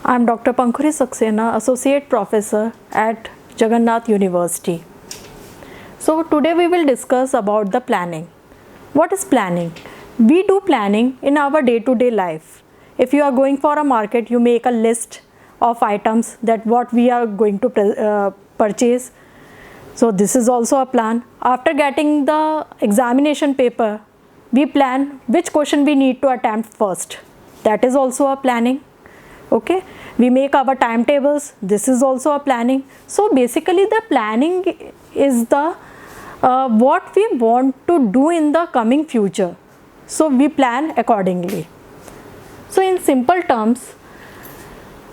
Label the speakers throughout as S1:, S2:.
S1: I am Dr. Pankhuri Saxena, Associate Professor at Jagannath University. So today we will discuss about the planning. What is planning? We do planning in our day-to-day life. If you are going for a market, you make a list of items that what we are going to purchase. So this is also a plan. After getting the examination paper, we plan which question we need to attempt first. That is also a planning. Okay, we make our timetables. This is also a planning. So basically the planning is the what we want to do in the coming future. So we plan accordingly. So in simple terms,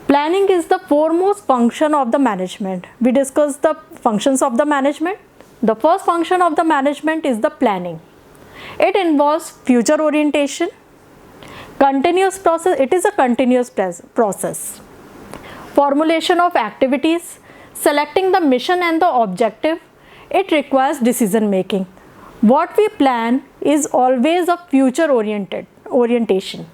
S1: planning is the foremost function of the management. We discuss the functions of the management. The first function of the management is the planning. It involves future orientation, continuous process. It is a continuous process. Formulation of activities, selecting the mission and the objective. It requires decision making. What we plan is always a future orientation.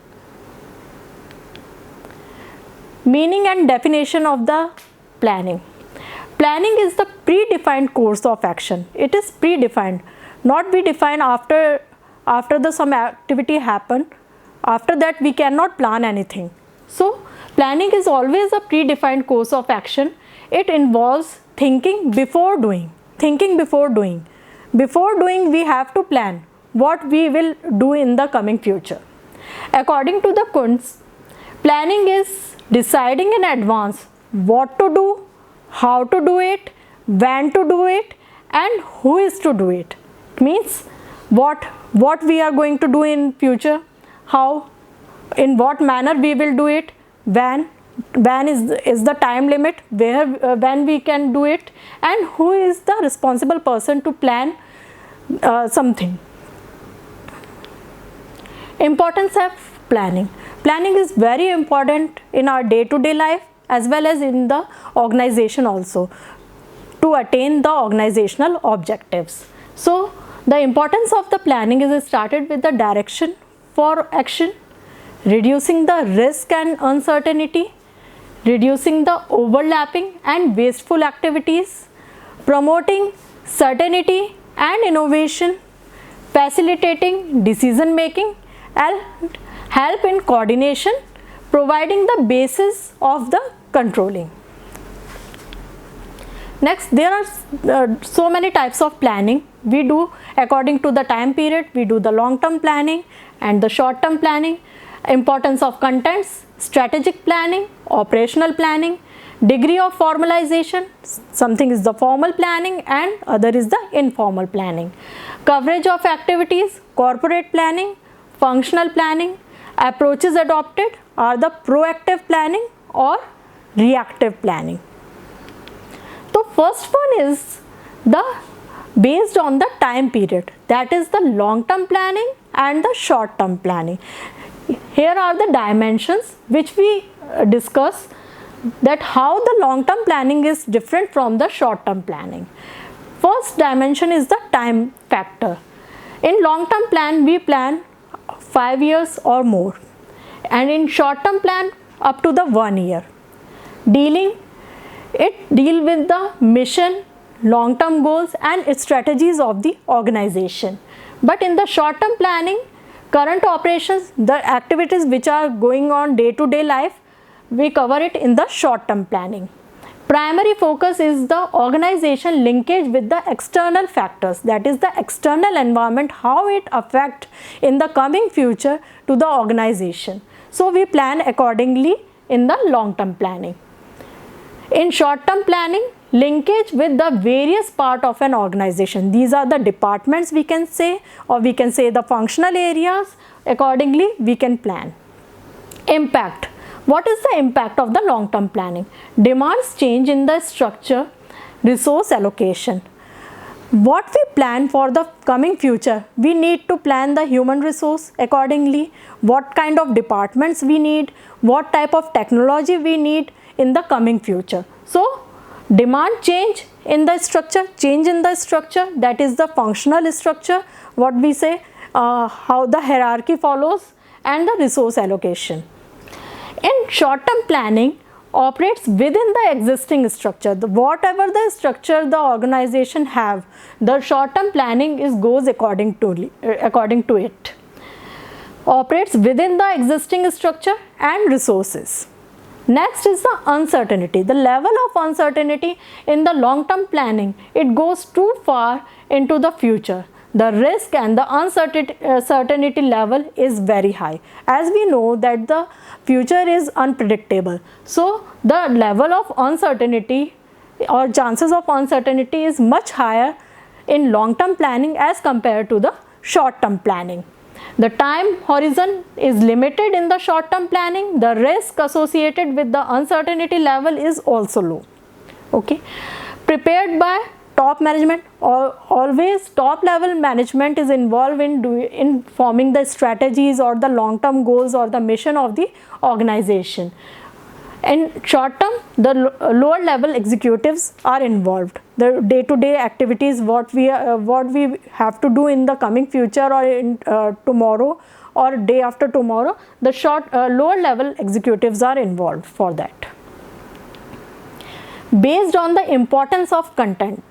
S1: Meaning and definition of the planning. Planning is the predefined course of action. It is predefined, not be defined after the some activity happen. After that we cannot plan anything. So planning is always a predefined course of action. It involves thinking before doing. Thinking before doing. Before doing we have to plan what we will do in the coming future. According to the Kuntz, planning is deciding in advance what to do, how to do it, when to do it, and who is to do it. It means what we are going to do in future, how, in what manner we will do it, when is the time limit, where when we can do it, and who is the responsible person to plan something. Importance of planning. Planning is very important in our day-to-day life as well as in the organization also to attain the organizational objectives. So the importance of the planning is started with the direction for action, reducing the risk and uncertainty, reducing the overlapping and wasteful activities, promoting certainty and innovation, facilitating decision making, and help in coordination, providing the basis of the controlling. Next, there are so many types of planning. We do according to the time period. We do the long-term planning and the short-term planning. Importance of contents, strategic planning, operational planning, degree of formalization. Something is the formal planning and other is the informal planning. Coverage of activities, corporate planning, functional planning. Approaches adopted are the proactive planning or reactive planning. The first one is based on the time period, that is the long-term planning and the short-term planning. Here are the dimensions which we discuss, that how the long-term planning is different from the short-term planning. First dimension is the time factor. In long-term plan we plan 5 years or more, and in short-term plan up to the 1 year. Deal with the mission, long-term goals and strategies of the organization. But in the short-term planning, current operations, the activities which are going on day-to-day life, we cover it in the short-term planning. Primary focus is the organization linkage with the external factors, that is the external environment, how it affects in the coming future to the organization. So we plan accordingly in the long-term planning. In short-term planning, linkage with the various part of an organization. These are the departments we can say, or we can say the functional areas. Accordingly we can plan. Impact. What is the impact of the long-term planning? Demands change in the structure, resource allocation. What we plan for the coming future, we need to plan the human resource accordingly, what kind of departments we need, what type of technology we need in the coming future. So demand change in the structure, that is the functional structure, what we say, how the hierarchy follows, and the resource allocation. In short-term planning, operates within the existing structure. Whatever the structure the organization have, the short-term planning goes according to it. Operates within the existing structure and resources. Next is the uncertainty. The level of uncertainty in the long-term planning, it goes too far into the future. The risk and the uncertainty level is very high. As we know that the future is unpredictable. So the level of uncertainty or chances of uncertainty is much higher in long-term planning as compared to the short-term planning. The time horizon is limited in the short-term planning. The risk associated with the uncertainty level is also low. Okay. Prepared by top management, always top level management is involved in forming the strategies or the long-term goals or the mission of the organization. In short term, the lower level executives are involved. The day-to-day activities, what we have to do in the coming future or in tomorrow or day after tomorrow, the lower level executives are involved for that. Based on the importance of content,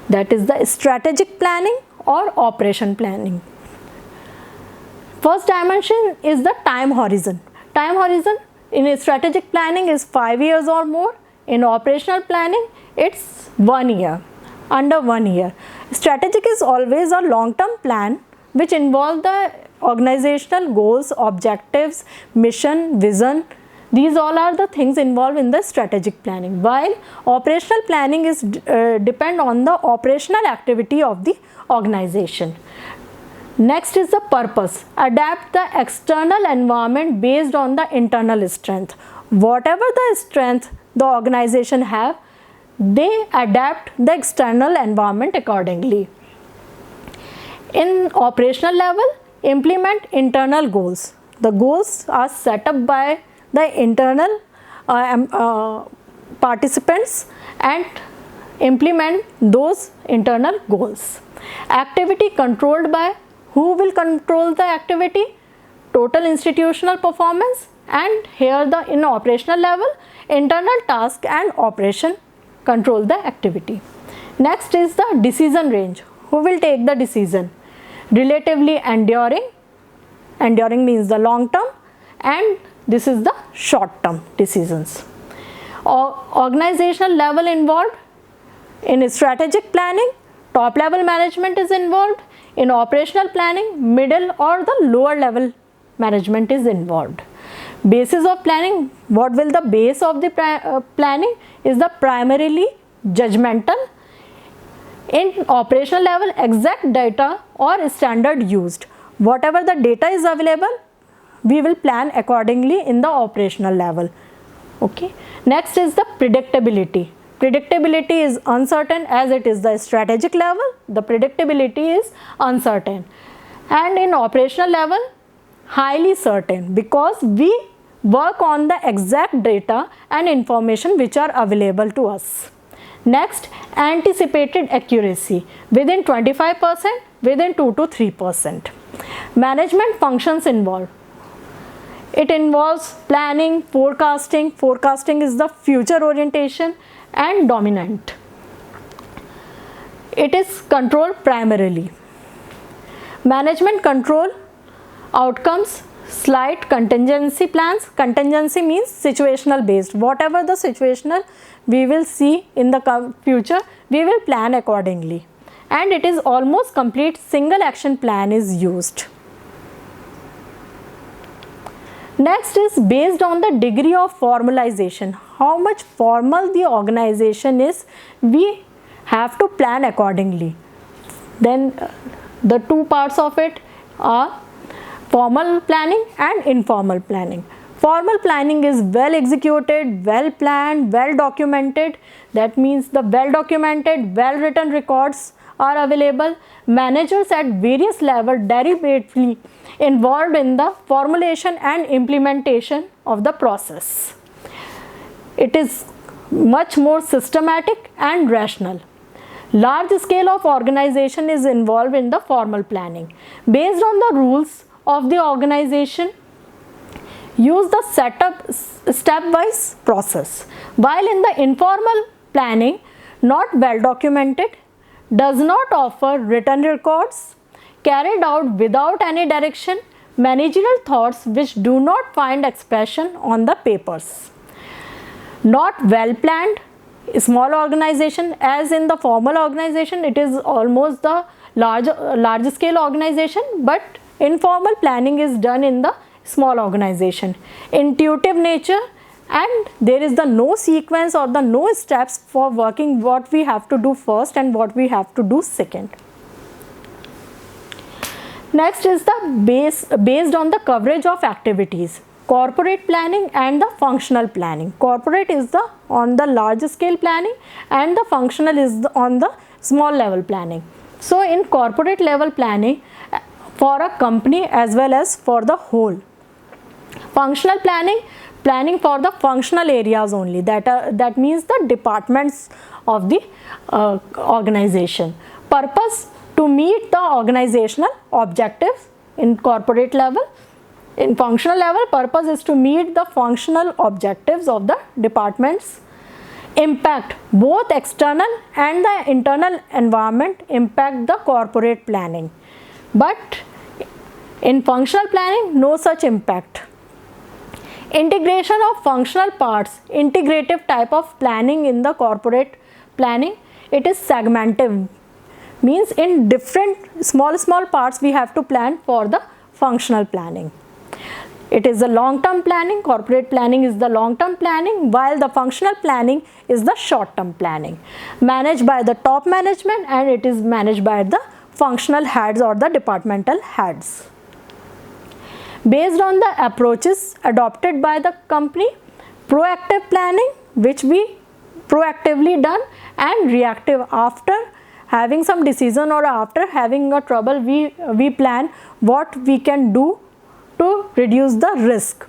S1: that is the strategic planning or operation planning. First dimension is the time horizon. Time horizon in strategic planning is 5 years or more. In operational planning, it's 1 year, under 1 year. Strategic is always a long-term plan which involves the organizational goals, objectives, mission, vision. These all are the things involved in the strategic planning, while operational planning is depend on the operational activity of the organization. Next is the purpose. Adapt the external environment based on the internal strength. Whatever the strength the organization have, they adapt the external environment accordingly. In operational level, implement internal goals. The goals are set up by the internal participants and implement those internal goals. Activity controlled by, who will control the activity? Total institutional performance, and here in operational level, internal task and operation control the activity. Next is the decision range. Who will take the decision? Relatively enduring. Enduring means the long term, and this is the short term decisions. Organizational level involved in strategic planning, top level management is involved. In operational planning, middle or the lower level management is involved. Basis of planning, what will the base of the planning is the primarily judgmental. In operational level, exact data or standard used. Whatever the data is available, we will plan accordingly in the operational level. Okay. Next is the predictability. Predictability is uncertain, as it is the strategic level, the predictability is uncertain. And in operational level, highly certain, because we work on the exact data and information which are available to us. Next, anticipated accuracy within 25%, within 2 to 3%. Management functions involved. It involves planning, forecasting. Forecasting is the future orientation and dominant. It is controlled primarily. Management control outcomes, slight contingency plans. Contingency means situational based. Whatever the situational we will see in the future, we will plan accordingly. And it is almost complete single action plan is used. Next is based on the degree of formalization. How much formal the organization is, we have to plan accordingly. Then the two parts of it are formal planning and informal planning. Formal planning is well executed, well planned, well documented. That means the well documented, well written records are available. Managers at various levels deliberately involved in the formulation and implementation of the process. It is much more systematic and rational. Large scale of organization is involved in the formal planning. Based on the rules of the organization, use the stepwise process. While in the informal planning, not well documented, does not offer written records, carried out without any direction, managerial thoughts which do not find expression on the papers. Not well planned, small organization, as in the formal organization it is almost the large scale organization, but informal planning is done in the small organization. Intuitive nature, and there is the no sequence or the no steps for working what we have to do first and what we have to do second. Next is the based on the coverage of activities. Corporate planning and the functional planning. Corporate is on the large scale planning and the functional is on the small level planning. So in corporate level planning for a company as well as for the whole. Functional planning for the functional areas only, that means the departments of the organization. Purpose to meet the organizational objectives in corporate level. In functional level, purpose is to meet the functional objectives of the departments. Impact, both external and the internal environment impact the corporate planning, but in functional planning no such impact. Integration of functional parts, integrative type of planning in the corporate planning, it is segmentive, means in different small parts we have to plan for the functional planning. It is the long term planning, corporate planning is the long term planning, while the functional planning is the short term planning, managed by the top management and it is managed by the functional heads or the departmental heads. Based on the approaches adopted by the company, proactive planning, which we proactively done, and reactive, after having some decision or after having a trouble, we plan what we can do to reduce the risk.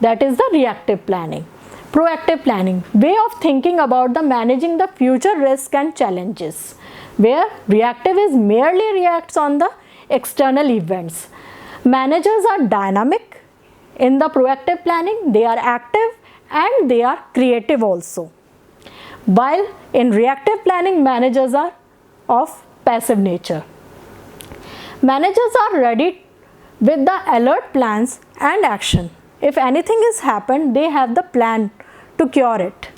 S1: That is the reactive planning. Proactive planning, way of thinking about the managing the future risk and challenges, where reactive is merely reacts on the external events. Managers are dynamic. In the proactive planning, they are active and they are creative also. While in reactive planning, managers are of passive nature. Managers are ready with the alert plans and action. If anything has happened, they have the plan to cure it.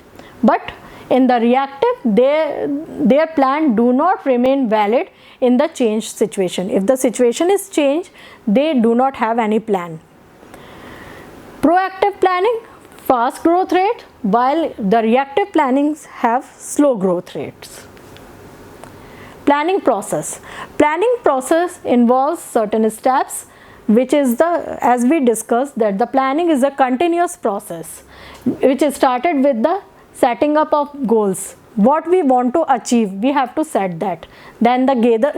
S1: But in the reactive, their plan do not remain valid in the changed situation. If the situation is changed, they do not have any plan. Proactive planning, fast growth rate, while the reactive plannings have slow growth rates. Planning process. Planning process involves certain steps, which is as we discussed, that the planning is a continuous process which is started with the setting up of goals. What we want to achieve, we have to set that. Then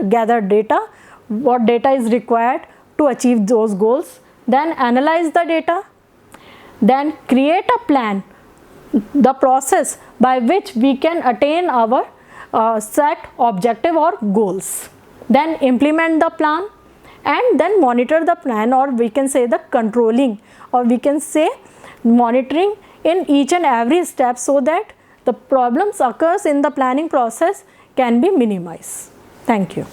S1: gather data, what data is required to achieve those goals. Then analyze the data. Then create a plan, the process by which we can attain our set objective or goals. Then implement the plan and then monitor the plan, or we can say the controlling, or we can say monitoring in each and every step, so that the problems occurs in the planning process can be minimized. Thank you.